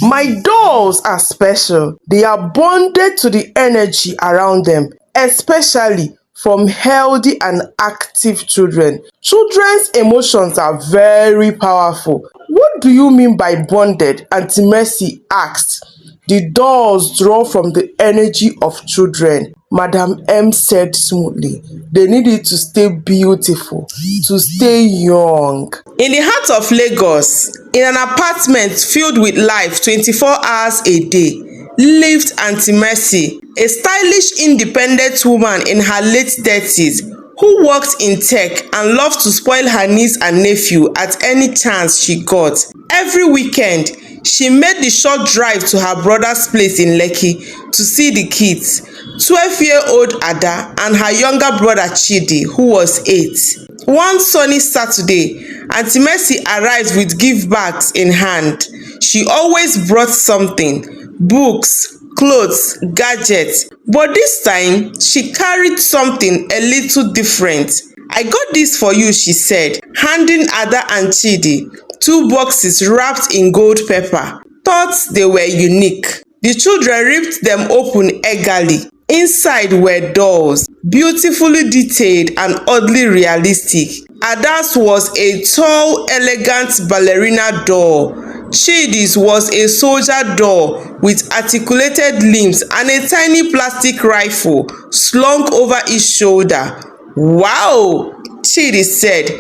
My dolls are special. They are bonded to the energy around them, especially from healthy and active children. Children's emotions are very powerful. What do you mean by bonded? Aunty Mercy asked. The dolls draw from the energy of children, Madam M said smoothly. They need it to stay beautiful, to stay young. In the heart of Lagos, in an apartment filled with life 24 hours a day, lived Aunty Mercy, a stylish independent woman in her late 30s who worked in tech and loved to spoil her niece and nephew at any chance she got. Every weekend, she made the short drive to her brother's place in Lekki to see the kids, 12-year-old Ada and her younger brother Chidi, who was 8. One sunny Saturday, Aunty Mercy arrived with gift bags in hand. She always brought something: books, clothes, gadgets. But this time, she carried something a little different. I got this for you, she said, handing Ada and Chidi 2 boxes wrapped in gold paper. Thought they were unique. The children ripped them open eagerly. Inside were dolls, beautifully detailed and oddly realistic. Ada's was a tall, elegant ballerina doll. Chidi's was a soldier doll with articulated limbs and a tiny plastic rifle slung over his shoulder. Wow, Chidi said.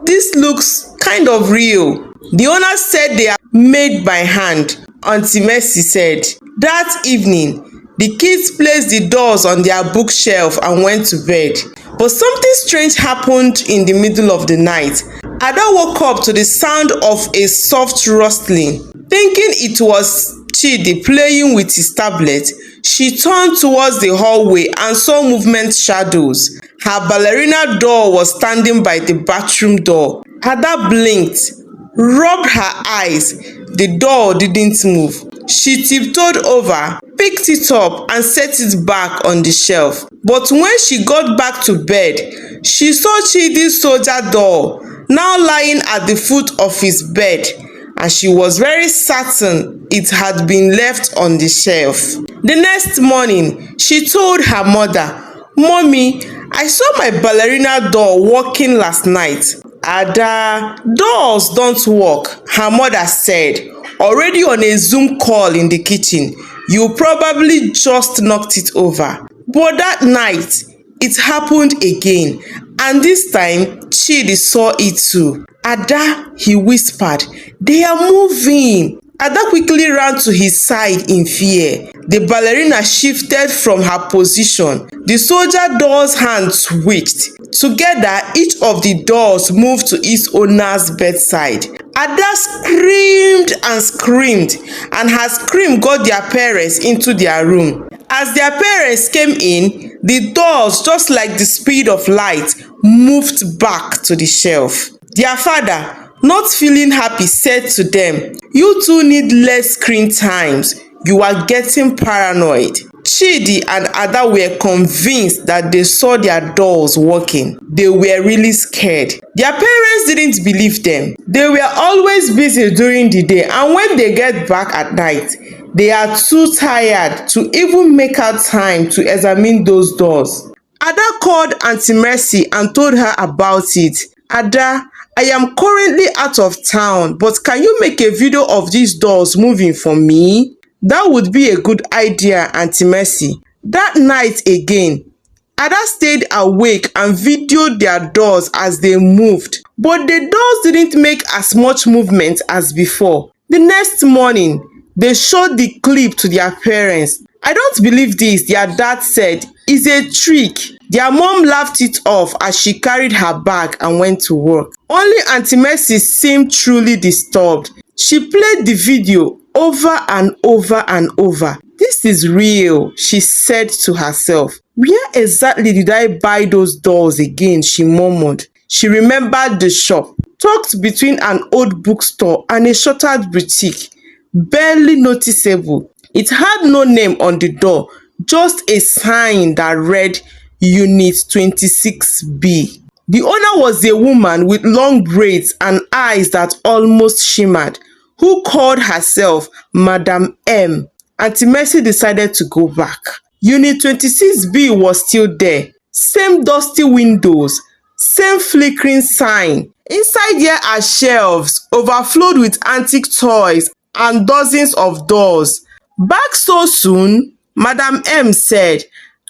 This looks kind of real. The owner said they are made by hand, Aunty Mercy said. That evening, the kids placed the dolls on their bookshelf and went to bed. But something strange happened in the middle of the night. Ada woke up to the sound of a soft rustling. Thinking it was Chidi playing with his tablet, she turned towards the hallway and saw movement shadows. Her ballerina doll was standing by the bathroom door. Ada blinked, rubbed her eyes. The doll didn't move. She tiptoed over, picked it up and set it back on the shelf. But when she got back to bed, she saw Chidi's soldier doll now lying at the foot of his bed, and she was very certain it had been left on the shelf. The next morning, she told her mother, "Mommy, I saw my ballerina doll walking last night." Ada, dolls don't walk, her mother said, already on a Zoom call in the kitchen. You probably just knocked it over. But that night, it happened again, and this time, Chidi saw it too. Ada, he whispered, they are moving. Ada quickly ran to his side in fear. The ballerina shifted from her position. The soldier doll's hand twitched. Together, each of the dolls moved to its owner's bedside. Ada screamed and screamed, and her scream got their parents into their room. As their parents came in, the dolls, just like the speed of light, moved back to the shelf. Their father, not feeling happy, said to them, "You two need less screen times. You are getting paranoid." Chidi and Ada were convinced that they saw their dolls walking. They were really scared. Their parents didn't believe them. They were always busy during the day, and when they get back at night, they are too tired to even make out time to examine those dolls. Ada called Aunty Mercy and told her about it. "Ada, I am currently out of town, but can you make a video of these dolls moving for me?" "That would be a good idea, Aunty Mercy." That night again, Ada stayed awake and videoed their dolls as they moved. But the dolls didn't make as much movement as before. The next morning, they showed the clip to their parents. "I don't believe this," their dad said. "It's a trick." Their mom laughed it off as she carried her bag and went to work. Only Aunty Mercy seemed truly disturbed. She played the video over and over and over. "This is real," she said to herself. "Where exactly did I buy those dolls again?" she murmured. She remembered the shop, tucked between an old bookstore and a shuttered boutique, barely noticeable. It had no name on the door, just a sign that read Unit 26B. The owner was a woman with long braids and eyes that almost shimmered. who called herself Madam M. Aunty Mercy decided to go back. Unit 26B was still there. Same dusty windows, same flickering sign. Inside there are shelves overflowed with antique toys and dozens of dolls. Back so soon? Madam M said,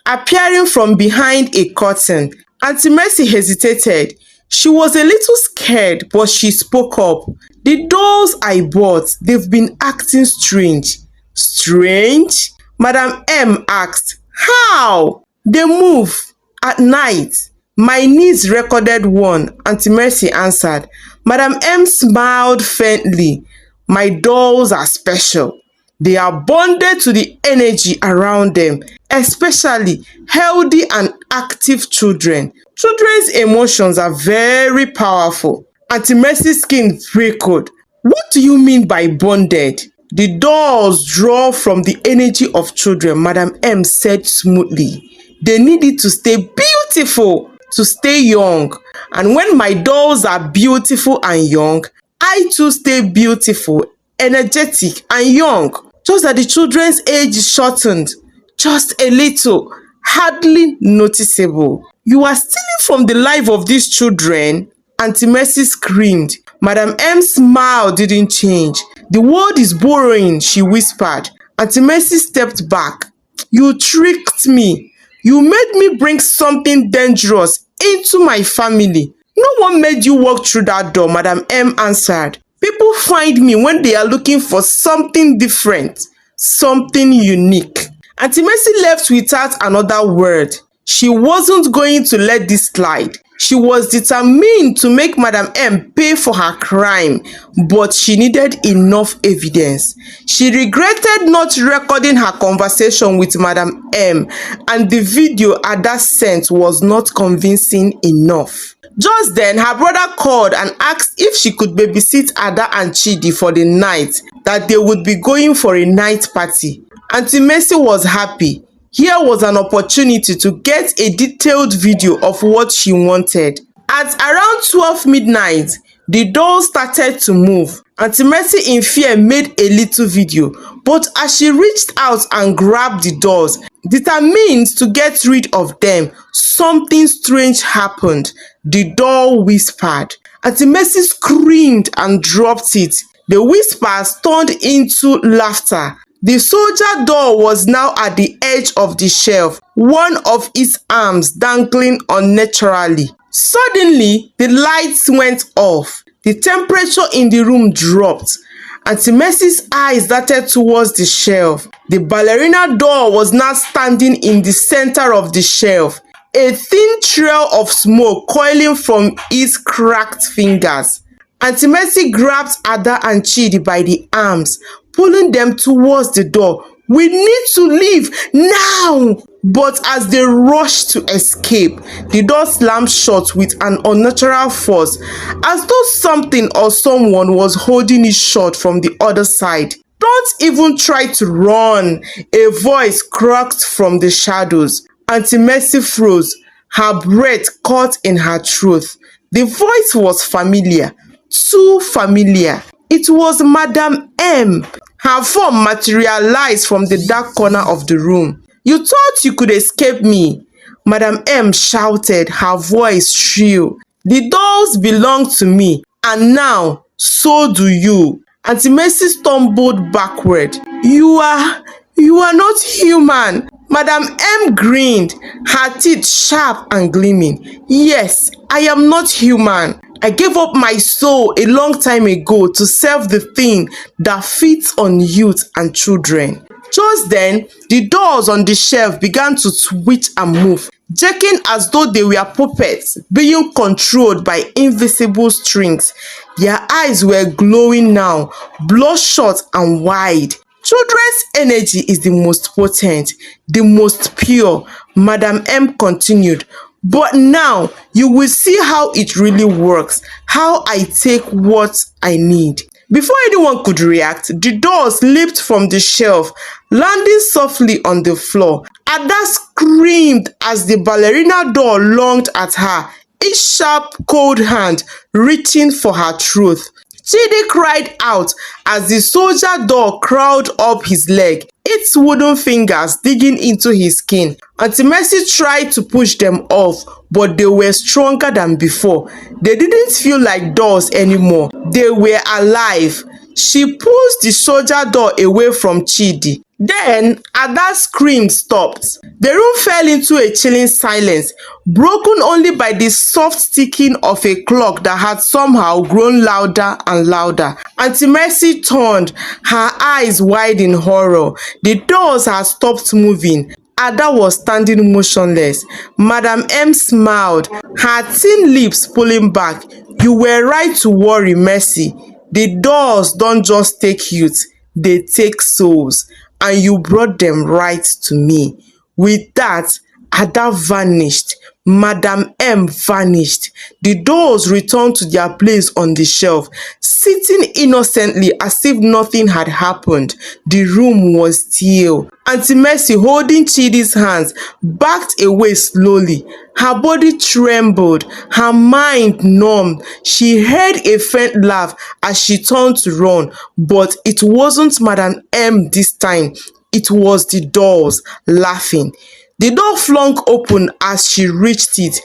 appearing from behind a curtain. Aunty Mercy hesitated. She was a little scared, but she spoke up. The dolls I bought, they've been acting strange. Strange? Madam M asked. How? They move at night. My niece recorded one, Aunty Mercy answered. Madam M smiled faintly. My dolls are special. They are bonded to the energy around them, especially healthy and active children. Children's emotions are very powerful. Aunty Mercy's skin prickled. What do you mean by bonded? The dolls draw from the energy of children, Madam M said smoothly. They need it to stay beautiful, to stay young. And when my dolls are beautiful and young, I too stay beautiful, energetic and young. Just that the children's age is shortened, just a little, hardly noticeable. You are stealing from the life of these children? Aunty Mercy screamed. Madam M's smile didn't change. The world is borrowing, she whispered. Aunty Mercy stepped back. You tricked me. You made me bring something dangerous into my family. No one made you walk through that door, Madam M answered. People find me when they are looking for something different, something unique. Aunty Mercy left without another word. She wasn't going to let this slide. She was determined to make Madam M pay for her crime, but she needed enough evidence. She regretted not recording her conversation with Madam M, and the video Ada sent was not convincing enough. Just then, her brother called and asked if she could babysit Ada and Chidi for the night, that they would be going for a night party. Aunty Mercy was happy. Here was an opportunity to get a detailed video of what she wanted. At around 12 midnight, the dolls started to move. Aunty Mercy in fear made a little video, but as she reached out and grabbed the dolls, determined to get rid of them, something strange happened. The doll whispered. Aunty Mercy screamed and dropped it. The whispers turned into laughter. The soldier doll was now at the edge of the shelf, one of its arms dangling unnaturally. Suddenly, the lights went off. The temperature in the room dropped. Aunty Mercy's eyes darted towards the shelf. The ballerina doll was now standing in the center of the shelf, a thin trail of smoke coiling from its cracked fingers. Aunty Mercy grabbed Ada and Chidi by the arms, pulling them towards the door. We need to leave now! But as they rushed to escape, the door slammed shut with an unnatural force, as though something or someone was holding it shut from the other side. Don't even try to run, a voice croaked from the shadows. Aunty Mercy froze, her breath caught in her throat. The voice was familiar, too familiar. It was Madam M. Her form materialized from the dark corner of the room. You thought you could escape me, Madam M shouted, her voice shrill. The dolls belong to me, and now so do you. Aunty Mercy stumbled backward. You are not human. Madam M grinned, her teeth sharp and gleaming. Yes, I am not human. I gave up my soul a long time ago to serve the thing that feeds on youth and children. Just then, the dolls on the shelf began to twitch and move, jerking as though they were puppets being controlled by invisible strings. Their eyes were glowing now, bloodshot and wide. Children's energy is the most potent, the most pure, Madam M continued. But now you will see how it really works, how I take what I need. Before anyone could react, the dolls leaped from the shelf, landing softly on the floor. Ada screamed as the ballerina doll lunged at her, each sharp, cold hand reaching for her throat. Chidi cried out as the soldier doll crawled up his leg, its wooden fingers digging into his skin. Aunty Mercy tried to push them off, but they were stronger than before. They didn't feel like dolls anymore. They were alive. She pushed the soldier doll away from Chidi. Then Ada's scream stopped. The room fell into a chilling silence, broken only by the soft ticking of a clock that had somehow grown louder and louder. Aunty Mercy turned, her eyes wide in horror. The dolls had stopped moving. Ada was standing motionless. Madam M smiled, her thin lips pulling back. You were right to worry, Mercy. The dolls don't just take youth, they take souls. And you brought them right to me. With that, Ada vanished. Madam M vanished. The dolls returned to their place on the shelf, sitting innocently as if nothing had happened. The room was still. Aunty Mercy, holding Chidi's hands, backed away slowly. Her body trembled, her mind numb. She heard a faint laugh as she turned to run, but it wasn't Madam M this time. It was the dolls laughing. The door flung open as she reached it.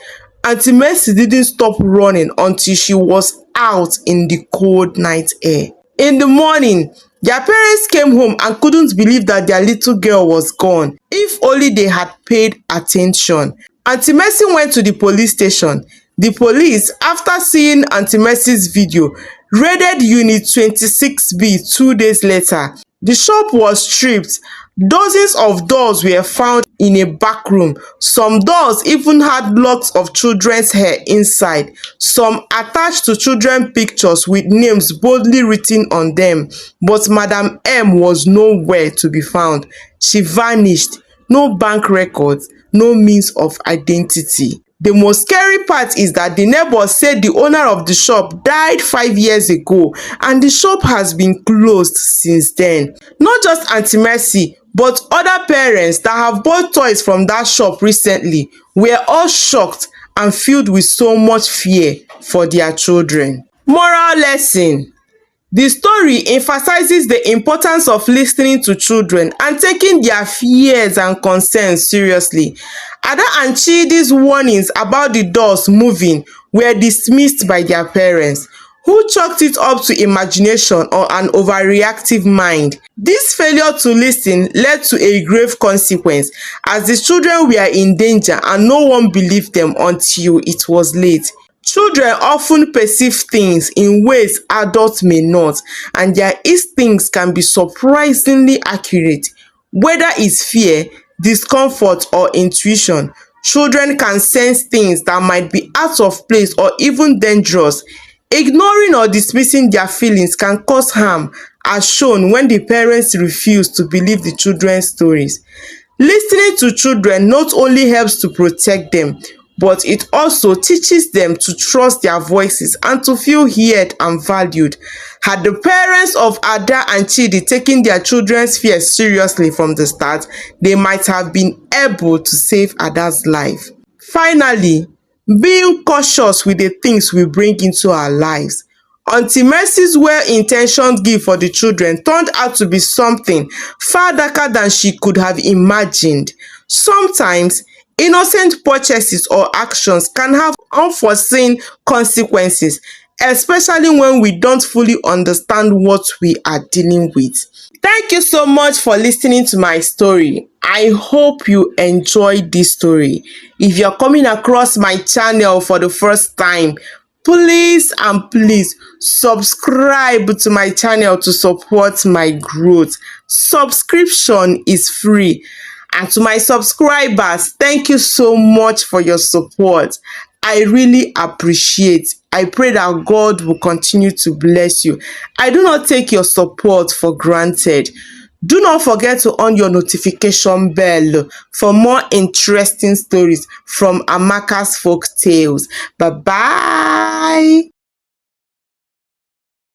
Aunty Mercy didn't stop running until she was out in the cold night air. In the morning, their parents came home and couldn't believe that their little girl was gone. If only they had paid attention. Aunty Mercy went to the police station. The police, after seeing Aunty Mercy's video, raided Unit 26B 2 days later. The shop was stripped. Dozens of dolls were found in a back room. Some dolls even had locks of children's hair inside. Some attached to children's pictures with names boldly written on them. But Madam M was nowhere to be found. She vanished. No bank records, no means of identity. The most scary part is that the neighbors said the owner of the shop died 5 years ago and the shop has been closed since then. Not just Aunty Mercy, but other parents that have bought toys from that shop recently were all shocked and filled with so much fear for their children. Moral lesson. The story emphasizes the importance of listening to children and taking their fears and concerns seriously. Ada and Chidi's warnings about the dolls moving were dismissed by their parents, who chalked it up to imagination or an overreactive mind. This failure to listen led to a grave consequence, as the children were in danger and no one believed them until it was late. Children often perceive things in ways adults may not, and their instincts can be surprisingly accurate. Whether it's fear, discomfort, or intuition, children can sense things that might be out of place or even dangerous. Ignoring or dismissing their feelings can cause harm, as shown when the parents refuse to believe the children's stories. Listening to children not only helps to protect them, but it also teaches them to trust their voices and to feel heard and valued. Had the parents of Ada and Chidi taken their children's fears seriously from the start, they might have been able to save Ada's life. Finally, being cautious with the things we bring into our lives. Aunty Mercy's well-intentioned gift for the children turned out to be something far darker than she could have imagined. Sometimes, innocent purchases or actions can have unforeseen consequences, especially when we don't fully understand what we are dealing with. Thank you so much for listening to my story. I hope you enjoyed this story. If you're coming across my channel for the first time, please and please subscribe to my channel to support my growth. Subscription is free. And to my subscribers, thank you so much for your support. I really appreciate. I pray that God will continue to bless you. I do not take your support for granted. Do not forget to on your notification bell for more interesting stories from Amaka's Folk Tales. Bye-bye.